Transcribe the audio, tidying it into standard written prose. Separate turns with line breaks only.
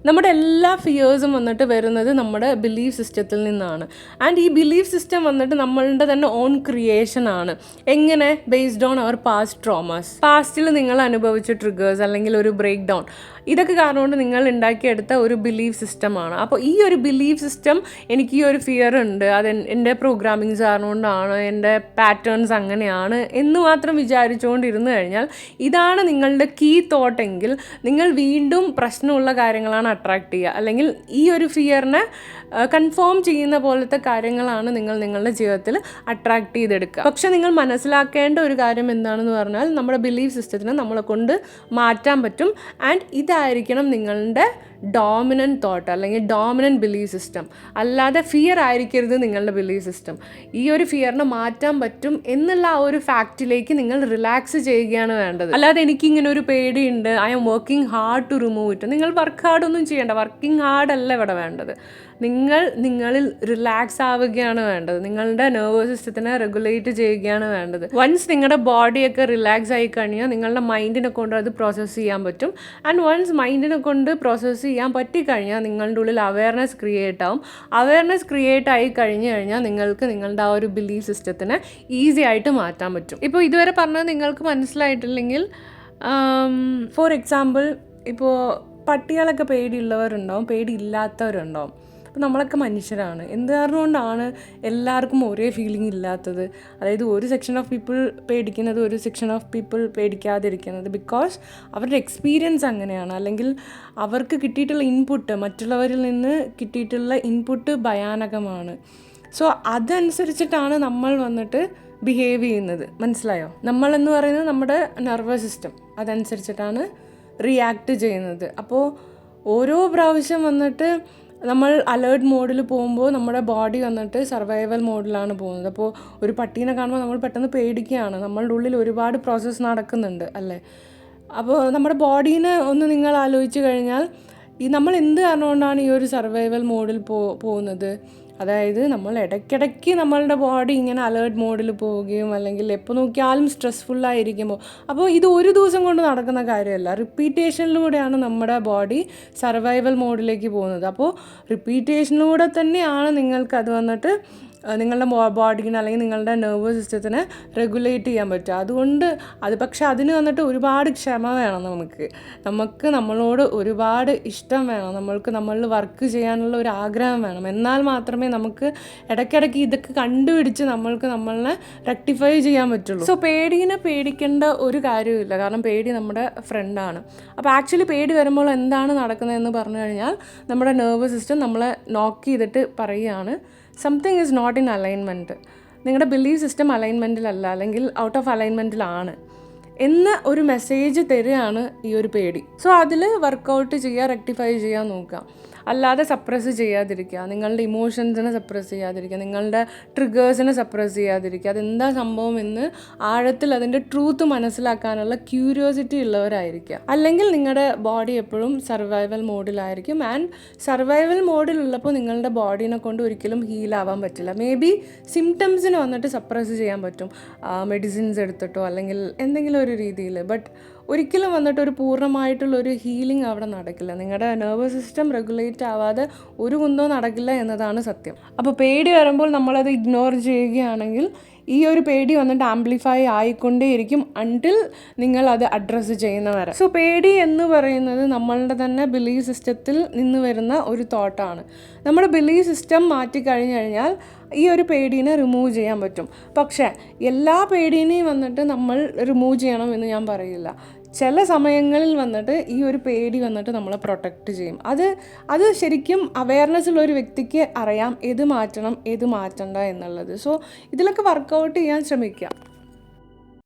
നമ്മുടെ എല്ലാ ഫിയേഴ്സും വന്നിട്ട് വരുന്നത് നമ്മുടെ ബിലീഫ് സിസ്റ്റത്തിൽ നിന്നാണ്. ആൻഡ് ഈ ബിലീഫ് സിസ്റ്റം വന്നിട്ട് നമ്മളുടെ തന്നെ ഓൺ ക്രിയേഷൻ ആണ്. എങ്ങനെ? ബേസ്ഡ് ഓൺ അവർ പാസ്റ്റ് ട്രോമാസ്. പാസ്റ്റിൽ നിങ്ങൾ അനുഭവിച്ച ട്രിഗേഴ്സ് അല്ലെങ്കിൽ ഒരു ബ്രേക്ക് ഡൗൺ, ഇതൊക്കെ കാരണം കൊണ്ട് നിങ്ങൾ ഉണ്ടാക്കിയെടുത്ത ഒരു ബിലീഫ് സിസ്റ്റമാണ്. അപ്പോൾ ഈ ഒരു ബിലീഫ് സിസ്റ്റം, എനിക്ക് ഈ ഒരു ഫിയർ ഉണ്ട്, അത് എൻ്റെ പ്രോഗ്രാമിങ്സ് കാരണം കൊണ്ടാണ്, എൻ്റെ പാറ്റേൺസ് അങ്ങനെയാണ് എന്ന് മാത്രം വിചാരിച്ചുകൊണ്ടിരുന്നു കഴിഞ്ഞാൽ, ഇതാണ് നിങ്ങളുടെ കീ തോട്ടെങ്കിൽ നിങ്ങൾ വീണ്ടും പ്രശ്നമുള്ള കാര്യങ്ങളാണ് അട്രാക്ട് ചെയ്യുക. അല്ലെങ്കിൽ ഈ ഒരു ഫിയറിനെ കൺഫേം ചെയ്യുന്ന പോലത്തെ കാര്യങ്ങളാണ് നിങ്ങൾ നിങ്ങളുടെ ജീവിതത്തിൽ അട്രാക്ട് ചെയ്തെടുക്കുക. പക്ഷെ നിങ്ങൾ മനസ്സിലാക്കേണ്ട ഒരു കാര്യം എന്താണെന്ന് പറഞ്ഞാൽ, നമ്മുടെ ബിലീഫ് സിസ്റ്റത്തിനെ നമ്മളെ കൊണ്ട് മാറ്റാൻ പറ്റും. ആൻഡ് ഇതായിരിക്കണം നിങ്ങളുടെ ഡോമിനൻറ്റ് തോട്ട് അല്ലെങ്കിൽ ഡോമിനൻറ്റ് ബിലീഫ് സിസ്റ്റം. അല്ലാതെ ഫിയർ ആയിരിക്കരുത് നിങ്ങളുടെ ബിലീഫ് സിസ്റ്റം. ഈ ഒരു ഫിയറിനെ മാറ്റാൻ പറ്റും എന്നുള്ള ആ ഒരു ഫാക്റ്റിലേക്ക് നിങ്ങൾ റിലാക്സ് ചെയ്യുകയാണ് വേണ്ടത്. അല്ലാതെ എനിക്കിങ്ങനെ ഒരു പേടിയുണ്ട്, I am working hard to remove it. നിങ്ങൾ വർക്ക് ഹാർഡ് ഒന്നും ചെയ്യേണ്ട. വർക്കിംഗ് ഹാർഡ് അല്ല ഇവിടെ വേണ്ടത്. നിങ്ങളിൽ റിലാക്സ് ആവുകയാണ് വേണ്ടത്. നിങ്ങളുടെ നെർവസ് സിസ്റ്റത്തിനെ റെഗുലേറ്റ് ചെയ്യുകയാണ് വേണ്ടത്. വൺസ് നിങ്ങളുടെ ബോഡിയൊക്കെ റിലാക്സ് ആയി കഴിഞ്ഞാൽ നിങ്ങളുടെ മൈൻഡിനെ കൊണ്ട് അത് പ്രോസസ്സ് ചെയ്യാൻ പറ്റും. ആൻഡ് വൺസ് മൈൻഡിനെ കൊണ്ട് പ്രോസസ്സ് ചെയ്യാൻ പറ്റിക്കഴിഞ്ഞാൽ നിങ്ങളുടെ ഉള്ളിൽ അവയർനെസ് ക്രിയേറ്റ് ആവും. അവയർനെസ് ക്രിയേറ്റ് ആയി കഴിഞ്ഞ് കഴിഞ്ഞാൽ നിങ്ങൾക്ക് നിങ്ങളുടെ ആ ഒരു ബിലീഫ് സിസ്റ്റത്തിനെ ഈസി ആയിട്ട് മാറ്റാൻ പറ്റും. ഇപ്പോൾ ഇതുവരെ പറഞ്ഞത് നിങ്ങൾക്ക് മനസ്സിലായിട്ടില്ലെങ്കിൽ, ഫോർ എക്സാമ്പിൾ, ഇപ്പോൾ പട്ടികളൊക്കെ പേടിയുള്ളവരുണ്ടാവും, പേടിയില്ലാത്തവരുണ്ടാവും. അപ്പോൾ നമ്മളൊക്കെ മനുഷ്യരാണ്. എന്ത് കാരണം കൊണ്ടാണ് എല്ലാവർക്കും ഒരേ ഫീലിംഗ് ഇല്ലാത്തത്? അതായത് ഒരു സെക്ഷൻ ഓഫ് പീപ്പിൾ പേടിക്കുന്നത്, ഒരു സെക്ഷൻ ഓഫ് പീപ്പിൾ പേടിക്കാതിരിക്കുന്നത്. ബിക്കോസ് അവരുടെ എക്സ്പീരിയൻസ് അങ്ങനെയാണ്. അല്ലെങ്കിൽ അവർക്ക് കിട്ടിയിട്ടുള്ള ഇൻപുട്ട്, മറ്റുള്ളവരിൽ നിന്ന് കിട്ടിയിട്ടുള്ള ഇൻപുട്ട് ഭയാനകമാണ്. സോ അതനുസരിച്ചിട്ടാണ് നമ്മൾ വന്നിട്ട് ബിഹേവ് ചെയ്യുന്നത്. മനസ്സിലായോ? നമ്മളെന്ന് പറയുന്നത് നമ്മുടെ നെർവസ് സിസ്റ്റം, അതനുസരിച്ചിട്ടാണ് റിയാക്ട് ചെയ്യുന്നത്. അപ്പോൾ ഓരോ പ്രാവശ്യം വന്നിട്ട് നമ്മൾ അലേർട്ട് മോഡിൽ പോകുമ്പോൾ നമ്മുടെ ബോഡി വന്നിട്ട് സർവൈവൽ മോഡിലാണ് പോകുന്നത്. അപ്പോൾ ഒരു പട്ടീനെ കാണുമ്പോൾ നമ്മൾ പെട്ടെന്ന് പേടിക്കുകയാണ്. നമ്മളുടെ ഉള്ളിൽ ഒരുപാട് പ്രോസസ്സ് നടക്കുന്നുണ്ട് അല്ലേ? അപ്പോൾ നമ്മുടെ ബോഡീനെ ഒന്ന് നിങ്ങൾ ആലോചിച്ച് കഴിഞ്ഞാൽ, നമ്മൾ എന്ത് കാരണം കൊണ്ടാണ് ഈ ഒരു സർവൈവൽ മോഡിൽ പോകുന്നത്? അതായത് നമ്മൾ ഇടയ്ക്കിടയ്ക്ക് നമ്മളുടെ ബോഡി ഇങ്ങനെ അലേർട്ട് മോഡിൽ പോവുകയും അല്ലെങ്കിൽ എപ്പോൾ നോക്കിയാലും സ്ട്രെസ്ഫുള്ളായിരിക്കുമ്പോൾ, അപ്പോൾ ഇത് ഒരു ദിവസം കൊണ്ട് നടക്കുന്ന കാര്യമല്ല. റിപ്പീറ്റേഷനിലൂടെയാണ് നമ്മുടെ ബോഡി സർവൈവൽ മോഡിലേക്ക് പോകുന്നത്. അപ്പോൾ റിപ്പീറ്റേഷനിലൂടെ തന്നെയാണ് നിങ്ങൾക്കത് വന്നിട്ട് നിങ്ങളുടെ ബോഡിനെ അല്ലെങ്കിൽ നിങ്ങളുടെ നെർവസ് സിസ്റ്റത്തിനെ റെഗുലേറ്റ് ചെയ്യാൻ പറ്റുക. അതുകൊണ്ട് പക്ഷേ അതിന് വന്നിട്ട് ഒരുപാട് ക്ഷമ വേണം. നമുക്ക് നമ്മളോട് ഒരുപാട് ഇഷ്ടം വേണം. നമ്മളിൽ വർക്ക് ചെയ്യാനുള്ള ഒരു ആഗ്രഹം വേണം. എന്നാൽ മാത്രമേ നമുക്ക് ഇടയ്ക്കിടയ്ക്ക് ഇതൊക്കെ കണ്ടുപിടിച്ച് നമ്മളെ റെക്ടിഫൈ ചെയ്യാൻ പറ്റുള്ളൂ. സോ പേടിനെ പേടിക്കേണ്ട ഒരു കാര്യമില്ല. കാരണം പേടി നമ്മുടെ ഫ്രണ്ടാണ്. അപ്പോൾ ആക്ച്വലി പേടി വരുമ്പോൾ എന്താണ് നടക്കുന്നതെന്ന് പറഞ്ഞു കഴിഞ്ഞാൽ, നമ്മുടെ നെർവസ് സിസ്റ്റം നമ്മളെ നോക്ക് ചെയ്തിട്ട് പറയുകയാണ്, something is not in alignment. നിങ്ങളുടെ ബിലീഫ് സിസ്റ്റം അലൈൻമെൻറ്റിലല്ല, അല്ലെങ്കിൽ ഔട്ട് ഓഫ് അലൈൻമെൻറ്റിലാണ് എന്ന ഒരു മെസ്സേജ് തരികയാണ് ഈ ഒരു പേടി. സോ അതിൽ വർക്കൗട്ട് ചെയ്യുക, റെക്ടിഫൈ ചെയ്യാൻ നോക്കുക. അല്ലാതെ സപ്രസ് ചെയ്യാതിരിക്കുക. നിങ്ങളുടെ ഇമോഷൻസിനെ സപ്രസ് ചെയ്യാതിരിക്കുക. നിങ്ങളുടെ ട്രിഗേഴ്സിനെ സപ്രസ് ചെയ്യാതിരിക്കുക. അതെന്താ സംഭവം എന്ന് ആഴത്തിൽ അതിൻ്റെ ട്രൂത്ത് മനസ്സിലാക്കാനുള്ള ക്യൂരിയോസിറ്റി ഉള്ളവരായിരിക്കുക. അല്ലെങ്കിൽ നിങ്ങളുടെ ബോഡി എപ്പോഴും സർവൈവൽ മോഡിലായിരിക്കും. ആൻഡ് സർവൈവൽ മോഡിലുള്ളപ്പോൾ നിങ്ങളുടെ ബോഡീനെ കൊണ്ട് ഒരിക്കലും ഹീലാവാൻ പറ്റില്ല. മേ ബി സിംറ്റംസിന് വന്നിട്ട് സപ്രസ് ചെയ്യാൻ പറ്റും, മെഡിസിൻസ് എടുത്തിട്ടോ അല്ലെങ്കിൽ എന്തെങ്കിലും ഒരു രീതിയിൽ. ബട്ട് ഒരിക്കലും വന്നിട്ട് ഒരു പൂർണ്ണമായിട്ടുള്ളൊരു ഹീലിംഗ് അവിടെ നടക്കില്ല. നിങ്ങളുടെ നെർവസ് സിസ്റ്റം റെഗുലേറ്റ് ആവാതെ ഒരു കുന്തവും നടക്കില്ല എന്നതാണ് സത്യം. അപ്പോൾ പേടി വരുമ്പോൾ നമ്മളത് ഇഗ്നോർ ചെയ്യുകയാണെങ്കിൽ ഈ ഒരു പേടി വന്നിട്ട് ആംപ്ലിഫൈ ആയിക്കൊണ്ടേയിരിക്കും അൺടിൽ നിങ്ങളത് അഡ്രസ്സ് ചെയ്യുന്നവരെ. സോ പേടി എന്ന് പറയുന്നത് നമ്മളുടെ തന്നെ ബിലീഫ് സിസ്റ്റത്തിൽ നിന്ന് വരുന്ന ഒരു തോട്ടാണ്. നമ്മുടെ ബിലീഫ് സിസ്റ്റം മാറ്റിക്കഴിഞ്ഞു കഴിഞ്ഞാൽ ഈ ഒരു പേടീനെ റിമൂവ് ചെയ്യാൻ പറ്റും. പക്ഷേ എല്ലാ പേടീനെയും വന്നിട്ട് നമ്മൾ റിമൂവ് ചെയ്യണം എന്ന് ഞാൻ പറയില്ല. ചില സമയങ്ങളിൽ വന്നിട്ട് ഈ ഒരു പേടി വന്നിട്ട് നമ്മളെ പ്രൊട്ടക്റ്റ് ചെയ്യും. അത് ശരിക്കും അവയർനെസ് ഉള്ള ഒരു വ്യക്തിക്ക് അറിയാം ഏത് മാറ്റണം ഏത് മാറ്റണ്ട എന്നുള്ളത്. സോ ഇതിലൊക്കെ വർക്കൗട്ട് ചെയ്യാൻ ശ്രമിക്കുക.